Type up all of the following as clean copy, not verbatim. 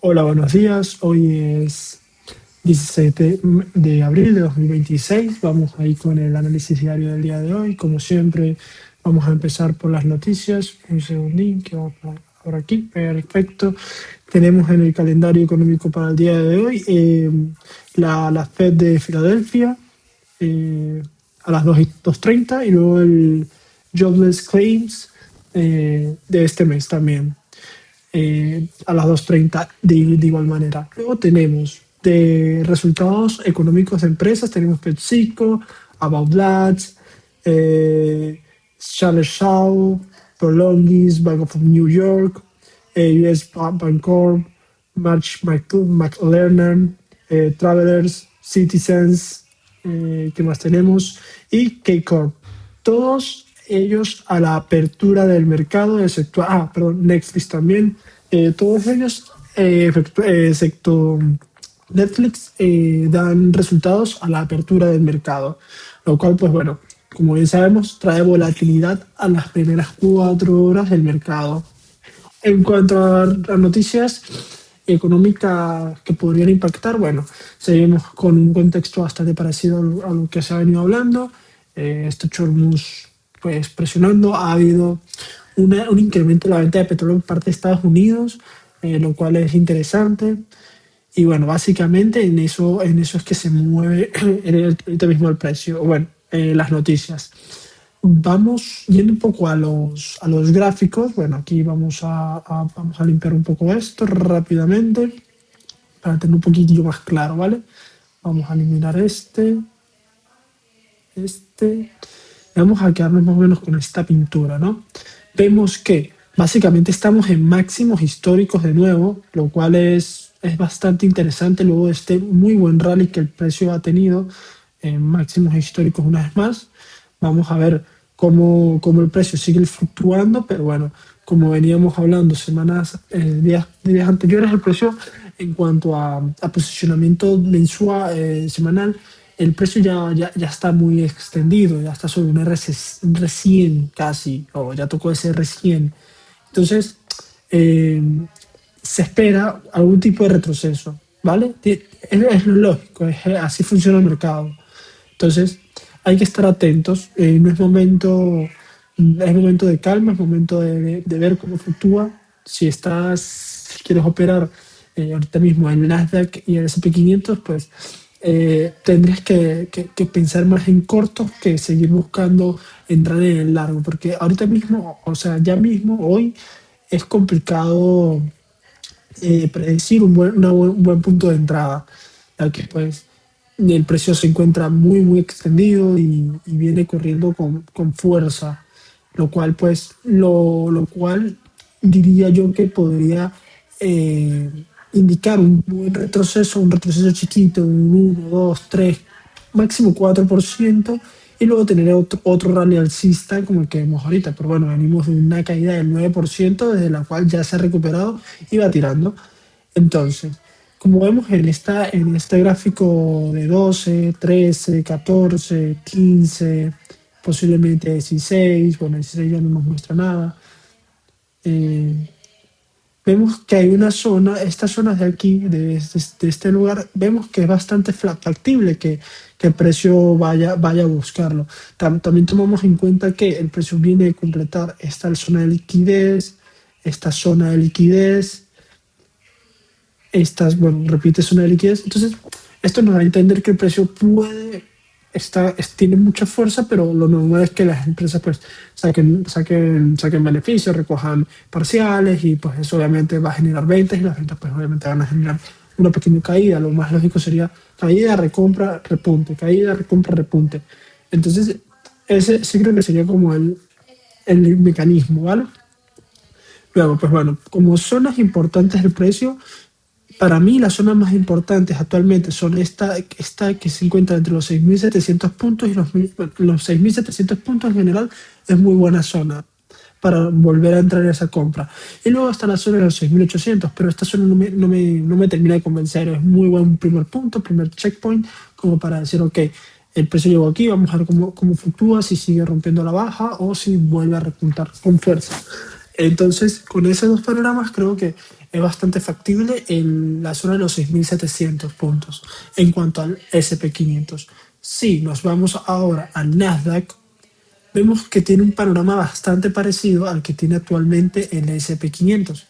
Hola, buenos días. Hoy es 17 de abril de 2026. Vamos ahí con el análisis diario del día de hoy. Como siempre, vamos a empezar por las noticias. Un segundín que va por aquí. Perfecto. Tenemos en el calendario económico para el día de hoy la Fed de Filadelfia eh, a las 2:30 y luego el Jobless Claims de este mes también a las 2:30 de igual manera. Luego tenemos de resultados económicos de empresas, tenemos PepsiCo, About That, Charles Shaw, Prolongis, Bank of New York, US Bancorp, McLernan, Travelers, Citizens, ¿qué más tenemos? Y K-Corp. Todos ellos a la apertura del mercado del sector, perdón, Netflix también, todos ellos, excepto Netflix, dan resultados a la apertura del mercado, lo cual, pues bueno, como bien sabemos, trae volatilidad a las primeras 4 horas del mercado. En cuanto a noticias económicas que podrían impactar, bueno, seguimos con un contexto bastante parecido a lo que se ha venido hablando. Este Hormuz, pues presionando, ha habido un incremento en la venta de petróleo por parte de Estados Unidos, lo cual es interesante. Y bueno, básicamente en eso es que se mueve ahorita mismo el precio, bueno, las noticias. Vamos yendo un poco a los gráficos. Bueno, aquí vamos a limpiar un poco esto rápidamente para tener un poquitillo más claro, ¿vale? Vamos a eliminar este. Vamos a quedarnos más o menos con esta pintura, ¿no? Vemos que básicamente estamos en máximos históricos de nuevo, lo cual es bastante interesante luego de este muy buen rally que el precio ha tenido en máximos históricos una vez más. Vamos a ver cómo el precio sigue fluctuando, pero bueno, como veníamos hablando días anteriores, el precio en cuanto a posicionamiento mensual, semanal, el precio ya está muy extendido, ya está sobre un R100 casi, o ya tocó ese R100. Entonces, eh, se espera algún tipo de retroceso, ¿vale? Es lógico, así funciona el mercado. Entonces, hay que estar atentos. No es momento de calma, es momento de ver cómo fluctúa. Si quieres operar ahorita mismo en el Nasdaq y el S&P 500, pues tendrías que pensar más en corto que seguir buscando entrar en el largo, porque ahorita mismo, o sea, ya mismo, hoy, es complicado predecir un buen punto de entrada, ya que pues el precio se encuentra muy, muy extendido y viene corriendo con fuerza, lo cual diría yo que podría eh, indicar un retroceso chiquito, un 1, 2, 3, máximo 4%, y luego tener otro rally alcista como el que vemos ahorita. Pero bueno, venimos de una caída del 9%, desde la cual ya se ha recuperado y va tirando. Entonces, como vemos en este gráfico de 12, 13, 14, 15, posiblemente 16, bueno, 16 ya no nos muestra nada. eh, Vemos que hay una zona, estas zonas de aquí, de este lugar, vemos que es bastante factible que el precio vaya a buscarlo. También tomamos en cuenta que el precio viene a completar esta zona de liquidez, esta zona de liquidez, bueno, repite zona de liquidez. Entonces, esto nos da a entender que el precio tiene mucha fuerza, pero lo normal es que las empresas pues saquen beneficios, recojan parciales y pues eso obviamente va a generar ventas y las ventas pues obviamente van a generar una pequeña caída. Lo más lógico sería caída, recompra, repunte, caída, recompra, repunte. Entonces, ese sí creo que sería como el mecanismo, ¿vale? Luego, pues bueno, como zonas importantes del precio, para mí las zonas más importantes actualmente son esta que se encuentra entre los 6.700 puntos y los 6.700 puntos en general es muy buena zona para volver a entrar en esa compra. Y luego está la zona de los 6.800, pero esta zona no me termina de convencer. Es muy buen primer punto, primer checkpoint, como para decir, ok, el precio llegó aquí, vamos a ver cómo fluctúa, si sigue rompiendo la baja o si vuelve a repuntar con fuerza. Entonces, con esos dos panoramas, creo que es bastante factible en la zona de los 6.700 puntos en cuanto al SP500. Si nos vamos ahora al Nasdaq, vemos que tiene un panorama bastante parecido al que tiene actualmente el SP500.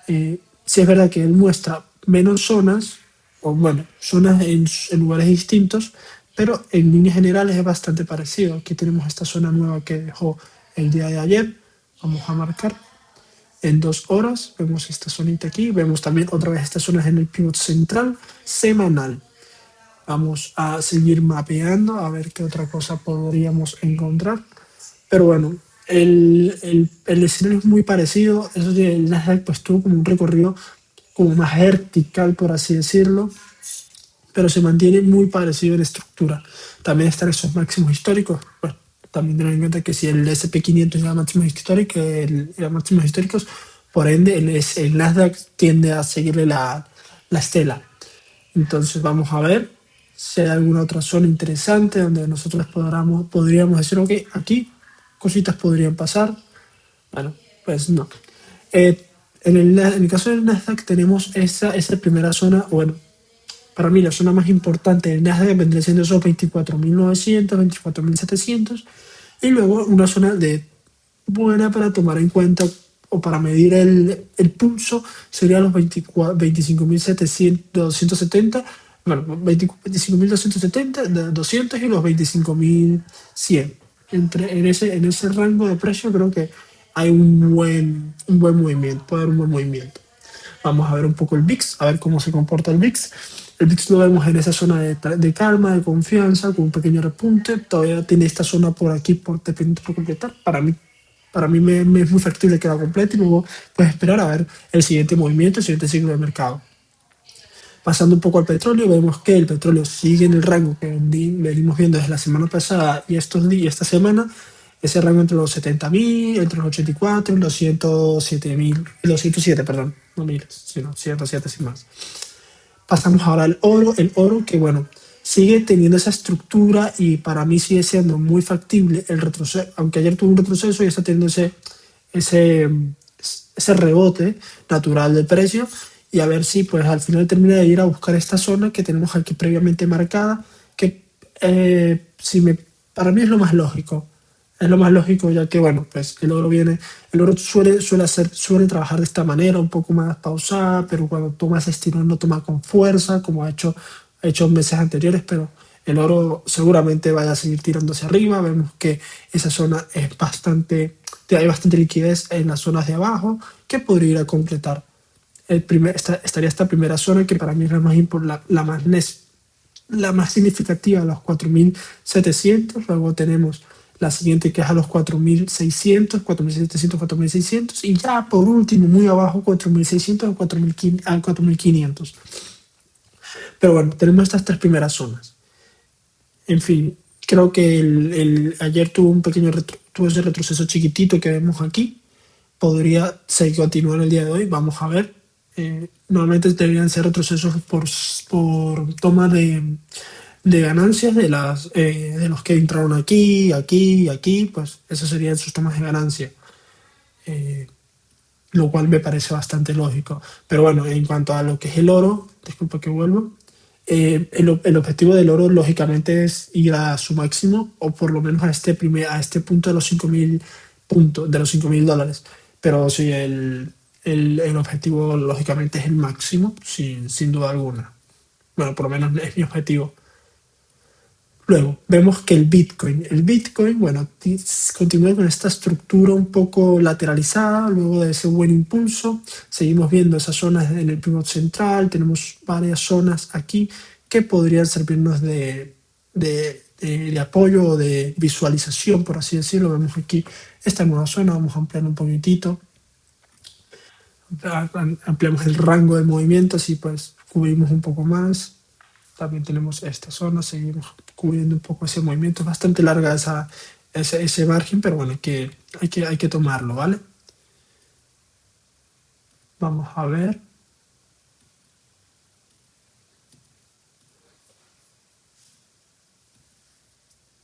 Sí es verdad que él muestra menos zonas, o bueno, zonas en lugares distintos, pero en líneas generales es bastante parecido. Aquí tenemos esta zona nueva que dejó el día de ayer. Vamos a marcar en 2 horas. Vemos esta zonita aquí. Vemos también otra vez estas zonas en el pivot central semanal. Vamos a seguir mapeando a ver qué otra cosa podríamos encontrar. Pero bueno, el escenario es muy parecido. Eso sí, el Nasdaq pues tuvo como un recorrido como más vertical, por así decirlo, pero se mantiene muy parecido en estructura. También están esos máximos históricos. Bueno, también tener en cuenta que si el SP500 ya máximos históricos, máximos históricos, por ende el Nasdaq tiende a seguirle la estela. Entonces vamos a ver si hay alguna otra zona interesante donde nosotros podríamos decir, ok, aquí cositas podrían pasar. Bueno, pues no. Eh, en el caso del Nasdaq tenemos esa primera zona, bueno, para mí la zona más importante del Nasdaq vendría siendo esos 24.900, 24.700, y luego una zona de buena para tomar en cuenta o para medir el pulso sería los 25.270, bueno, 25.270, 200 y los 25.100. En ese rango de precio creo que hay un buen movimiento, puede haber un buen movimiento. Vamos a ver un poco el VIX, a ver cómo se comporta el VIX. El VIX lo vemos en esa zona de calma, de confianza, con un pequeño repunte. Todavía tiene esta zona por aquí pendiente por completar. Para mí me es muy factible que la complete y luego puedes esperar a ver el siguiente movimiento, el siguiente ciclo de mercado. Pasando un poco al petróleo, vemos que el petróleo sigue en el rango que venimos viendo desde la semana pasada y estos días, esta semana, ese rango entre los 70.000, entre los 84 y los 107.000, los 107, perdón, no miles, sino 107 sin más. Pasamos ahora al oro, el oro que bueno, sigue teniendo esa estructura y para mí sigue siendo muy factible el retroceso, aunque ayer tuvo un retroceso y está teniendo ese, ese rebote natural del precio y a ver si pues al final termina de ir a buscar esta zona que tenemos aquí previamente marcada, que si me, para mí es lo más lógico. Es lo más lógico ya que, bueno, pues el oro suele trabajar de esta manera, un poco más pausada, pero cuando toma ese estirón no toma con fuerza, como ha hecho meses anteriores, pero el oro seguramente vaya a seguir tirando hacia arriba. Vemos que esa zona hay bastante liquidez en las zonas de abajo que podría ir a completar. Estaría esta primera zona que para mí es la más significativa, los 4.700. Luego tenemos la siguiente que es a los 4.600, 4.700, 4.600. Y ya por último, muy abajo, 4.600 a 4.500. Pero bueno, tenemos estas tres primeras zonas. En fin, creo que ayer tuvo ese retroceso chiquitito que vemos aquí. Podría seguir continuar el día de hoy. Vamos a ver. Normalmente deberían ser retrocesos por toma de ganancias de los que entraron aquí, aquí y aquí. Pues esas serían sus tomas de ganancia. Eh, lo cual me parece bastante lógico. Pero bueno, en cuanto a lo que es el oro, disculpa que vuelvo, el objetivo del oro lógicamente es ir a su máximo o por lo menos a este punto de los 5.000 puntos, de los $5.000. Pero sí, el objetivo lógicamente es el máximo, sin duda alguna. Bueno, por lo menos es mi objetivo. Luego, vemos que el Bitcoin, bueno, continúa con esta estructura un poco lateralizada, luego de ese buen impulso, seguimos viendo esas zonas en el pivot central, tenemos varias zonas aquí que podrían servirnos de apoyo o de visualización, por así decirlo. Vemos aquí esta nueva zona, vamos a ampliar un poquitito, ampliamos el rango de movimiento, así pues cubrimos un poco más. También tenemos esta zona, seguimos cubriendo un poco ese movimiento. Es bastante larga ese margen, pero bueno, hay que tomarlo, ¿vale? Vamos a ver.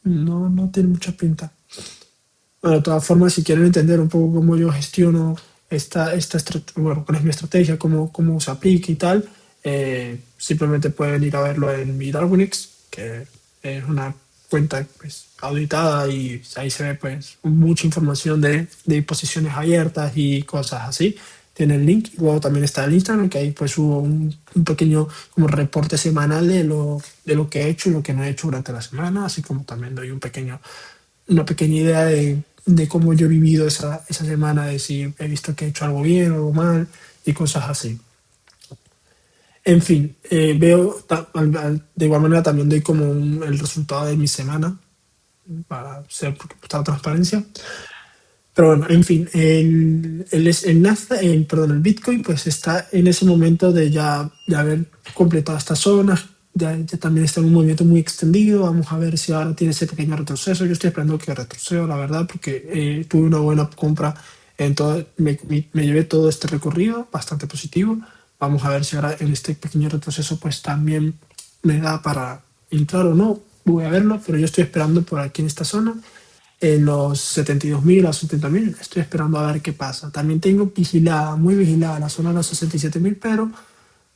No tiene mucha pinta. Bueno, de todas formas, si quieren entender un poco cómo yo gestiono bueno, cuál es mi estrategia, cómo se aplica y tal, simplemente pueden ir a verlo en mi Darwinix, que es una cuenta pues, auditada y ahí se ve pues mucha información de posiciones abiertas y cosas así. Tiene el link. Y luego también está el Instagram, que ahí pues subo un pequeño como reporte semanal de lo que he hecho y lo que no he hecho durante la semana, así como también doy una pequeña idea de cómo yo he vivido esa semana, de si he visto que he hecho algo bien o algo mal y cosas así. En fin, de igual manera también doy como el resultado de mi semana para ser porque está la transparencia. Pero bueno, en fin, el Nasdaq, perdón, el Bitcoin pues está en ese momento de haber completado esta zona, ya también está en un movimiento muy extendido, vamos a ver si ahora tiene ese pequeño retroceso, yo estoy esperando que retroceda, la verdad, porque tuve una buena compra en todo, me llevé todo este recorrido, bastante positivo, vamos a ver si ahora en este pequeño retroceso pues también me da para entrar o no, voy a verlo, pero yo estoy esperando por aquí en esta zona en los 72.000 a 70.000. Estoy esperando a ver qué pasa. También tengo vigilada, muy vigilada la zona de los 67.000, pero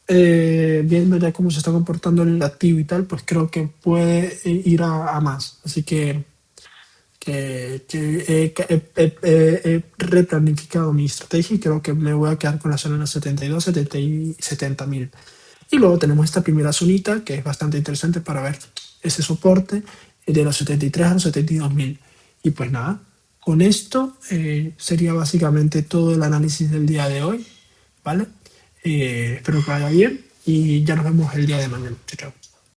viendo ya cómo se está comportando el activo y tal, pues creo que puede ir a más. Así que he replanificado mi estrategia y creo que me voy a quedar con la zona de los 72, 70 y 70.000. Y luego tenemos esta primera zonita que es bastante interesante para ver ese soporte de los 73 a los 72.000. Y pues nada, con esto sería básicamente todo el análisis del día de hoy, ¿vale? Espero que vaya bien y ya nos vemos el día de mañana. Chao, chao.